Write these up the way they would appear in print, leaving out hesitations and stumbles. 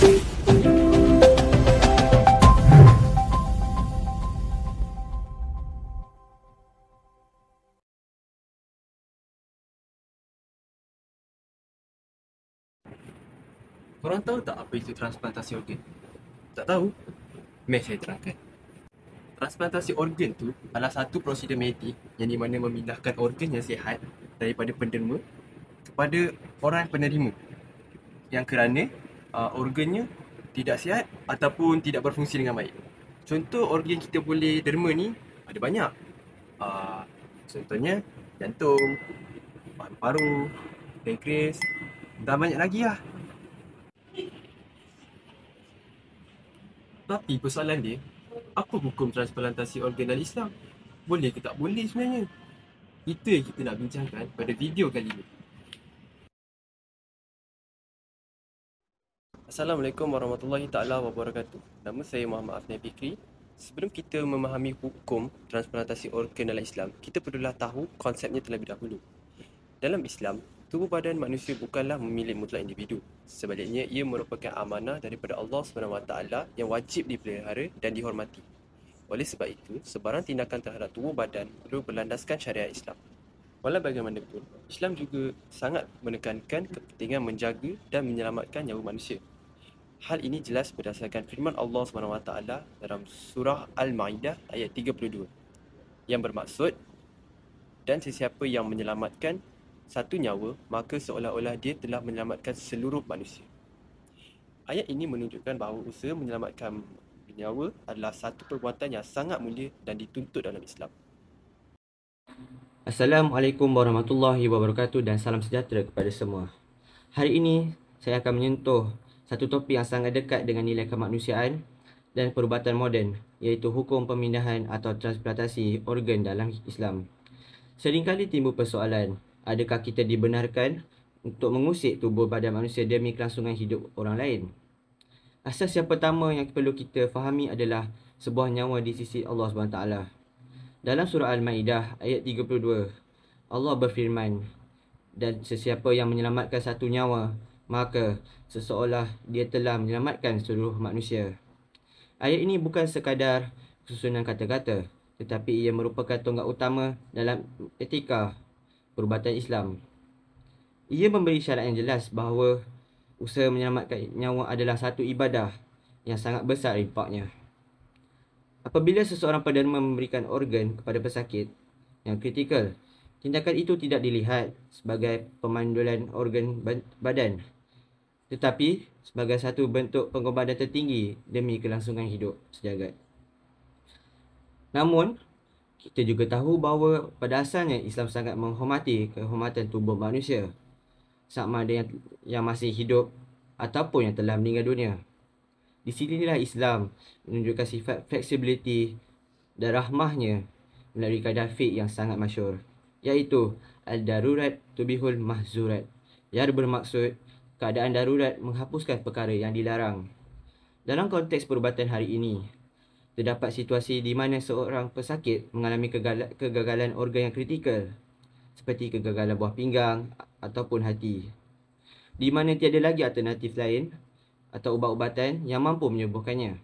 Korang tahu tak apa itu transplantasi organ? Tak tahu? Mari saya terangkan. Transplantasi organ tu adalah satu prosedur medis yang di mana memindahkan organ yang sihat daripada penderma kepada orang penerima yang kerana organnya tidak sihat ataupun tidak berfungsi dengan baik. Contoh organ kita boleh derma ni ada banyak. Contohnya jantung, paru-paru, pankreas dan banyak lagi lah. Tapi persoalan dia, apa hukum transplantasi organ dalam Islam? Boleh ke tak boleh sebenarnya? Itu yang kita nak bincangkan pada video kali ini. Assalamualaikum warahmatullahi taala wabarakatuh. Nama saya Muhammad Afnan Fikri. Sebelum kita memahami hukum transplantasi organ dalam Islam, kita perlulah tahu konsepnya terlebih dahulu. Dalam Islam, tubuh badan manusia bukanlah milik mutlak individu. Sebaliknya, ia merupakan amanah daripada Allah SWT yang wajib dipelihara dan dihormati. Oleh sebab itu, sebarang tindakan terhadap tubuh badan perlu berlandaskan syariat Islam. Walau bagaimanapun, Islam juga sangat menekankan kepentingan menjaga dan menyelamatkan nyawa manusia. Hal ini jelas berdasarkan firman Allah SWT dalam surah Al-Ma'idah ayat 32 yang bermaksud, dan sesiapa yang menyelamatkan satu nyawa, maka seolah-olah dia telah menyelamatkan seluruh manusia. Ayat ini menunjukkan bahawa usaha menyelamatkan nyawa adalah satu perbuatan yang sangat mulia dan dituntut dalam Islam. Assalamualaikum warahmatullahi wabarakatuh dan salam sejahtera kepada semua. Hari ini saya akan menyentuh satu topik yang sangat dekat dengan nilai kemanusiaan dan perubatan moden, iaitu hukum pemindahan atau transplantasi organ dalam Islam. Seringkali timbul persoalan, adakah kita dibenarkan untuk mengusik tubuh badan manusia demi kelangsungan hidup orang lain? Asas yang pertama yang perlu kita fahami adalah sebuah nyawa di sisi Allah SWT. Dalam surah Al-Ma'idah ayat 32, Allah berfirman, dan sesiapa yang menyelamatkan satu nyawa, maka seseolah dia telah menyelamatkan seluruh manusia. Ayat ini bukan sekadar susunan kata-kata, tetapi ia merupakan tonggak utama dalam etika perubatan Islam. Ia memberi syarat yang jelas bahawa usaha menyelamatkan nyawa adalah satu ibadah yang sangat besar impaknya. Apabila seseorang penderma memberikan organ kepada pesakit yang kritikal, tindakan itu tidak dilihat sebagai pemandulan organ badan, tetapi sebagai satu bentuk pengorbanan tertinggi demi kelangsungan hidup sejagat. Namun, kita juga tahu bahawa pada asalnya Islam sangat menghormati kehormatan tubuh manusia, sama ada yang masih hidup ataupun yang telah meninggal dunia. Di sinilah Islam menunjukkan sifat fleksibiliti dan rahmahnya melalui kaedah fiqh yang sangat masyhur, iaitu al-darurat tubihul mahzurat, yang bermaksud keadaan darurat menghapuskan perkara yang dilarang. Dalam konteks perubatan hari ini, terdapat situasi di mana seorang pesakit mengalami kegagalan organ yang kritikal, seperti kegagalan buah pinggang ataupun hati, di mana tiada lagi alternatif lain atau ubat-ubatan yang mampu menyembuhkannya.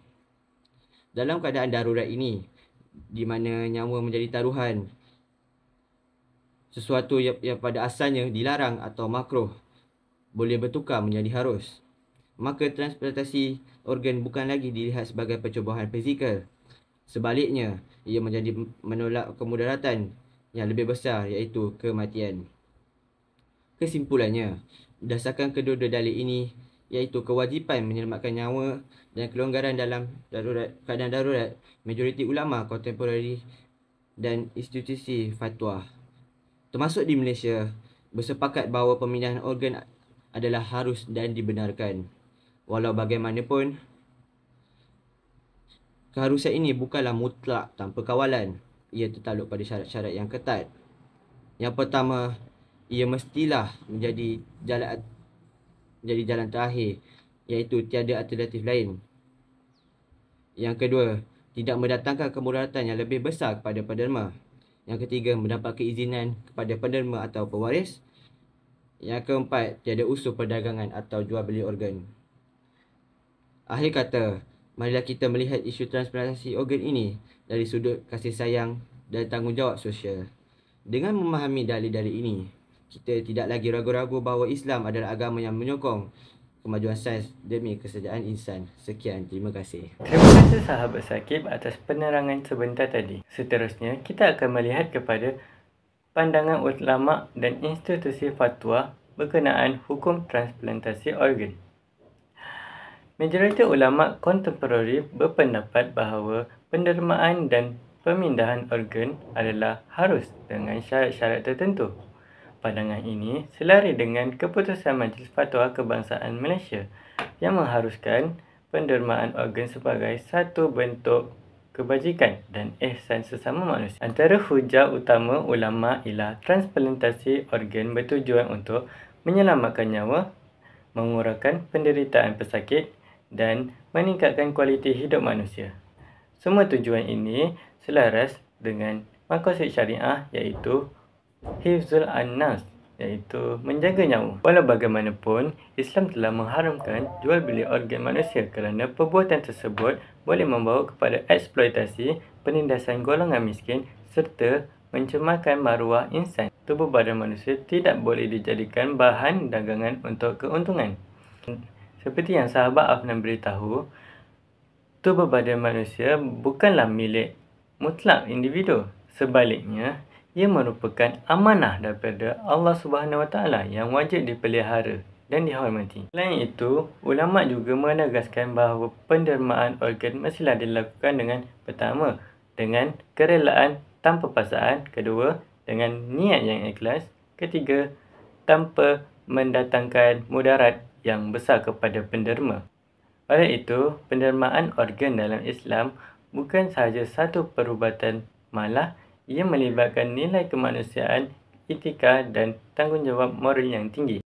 Dalam keadaan darurat ini, di mana nyawa menjadi taruhan, sesuatu yang pada asalnya dilarang atau makruh boleh bertukar menjadi harus. Maka transplantasi organ bukan lagi dilihat sebagai percubaan fizikal. Sebaliknya, ia menjadi menolak kemudaratan yang lebih besar, iaitu kematian. Kesimpulannya, berdasarkan kedua-dua dalil ini, iaitu kewajipan menyelamatkan nyawa dan kelonggaran dalam keadaan darurat, majoriti ulama kontemporari dan institusi fatwa, termasuk di Malaysia, bersepakat bahawa pemindahan organ adalah harus dan dibenarkan. Walau bagaimanapun, keharusan ini bukanlah mutlak tanpa kawalan. Ia tertakluk pada syarat-syarat yang ketat. Yang pertama, ia mestilah menjadi jalan terakhir, iaitu tiada alternatif lain. Yang kedua, tidak mendatangkan kemudaratan yang lebih besar kepada penderma. Yang ketiga, mendapat keizinan kepada penderma atau pewaris. Yang keempat, tiada usul perdagangan atau jual beli organ. Akhir kata, marilah kita melihat isu transplantasi organ ini dari sudut kasih sayang dan tanggungjawab sosial. Dengan memahami dalil-dalil ini, kita tidak lagi ragu-ragu bahawa Islam adalah agama yang menyokong kemajuan sains demi kesejahteraan insan. Sekian, terima kasih. Terima kasih sahabat Sakib atas penerangan sebentar tadi. Seterusnya, kita akan melihat kepada pandangan ulama dan institusi fatwa berkenaan hukum transplantasi organ. Majoriti ulama kontemporari berpendapat bahawa pendermaan dan pemindahan organ adalah harus dengan syarat-syarat tertentu. Pandangan ini selari dengan keputusan Majlis Fatwa Kebangsaan Malaysia yang mengharuskan pendermaan organ sebagai satu bentuk kebajikan dan ihsan sesama manusia. Antara hujah utama ulama ialah transplantasi organ bertujuan untuk menyelamatkan nyawa, mengurangkan penderitaan pesakit dan meningkatkan kualiti hidup manusia. Semua tujuan ini selaras dengan maqasid syariah iaitu hifzul an-nas, iaitu menjaga nyawa. Walau bagaimanapun, Islam telah mengharamkan jual beli organ manusia kerana perbuatan tersebut boleh membawa kepada eksploitasi, penindasan golongan miskin serta mencemarkan maruah insan. Tubuh badan manusia tidak boleh dijadikan bahan dagangan untuk keuntungan. Seperti yang sahabat Afnan beritahu, tubuh badan manusia bukanlah milik mutlak individu. Sebaliknya, ia merupakan amanah daripada Allah Subhanahu Wa Taala yang wajib dipelihara dan dihormati. Selain itu, ulama juga menegaskan bahawa pendermaan organ mestilah dilakukan dengan pertama, dengan kerelaan tanpa paksaan, kedua, dengan niat yang ikhlas, ketiga, tanpa mendatangkan mudarat yang besar kepada penderma. Oleh itu, pendermaan organ dalam Islam bukan sahaja satu perubatan, malah ia melibatkan nilai kemanusiaan, etika dan tanggungjawab moral yang tinggi.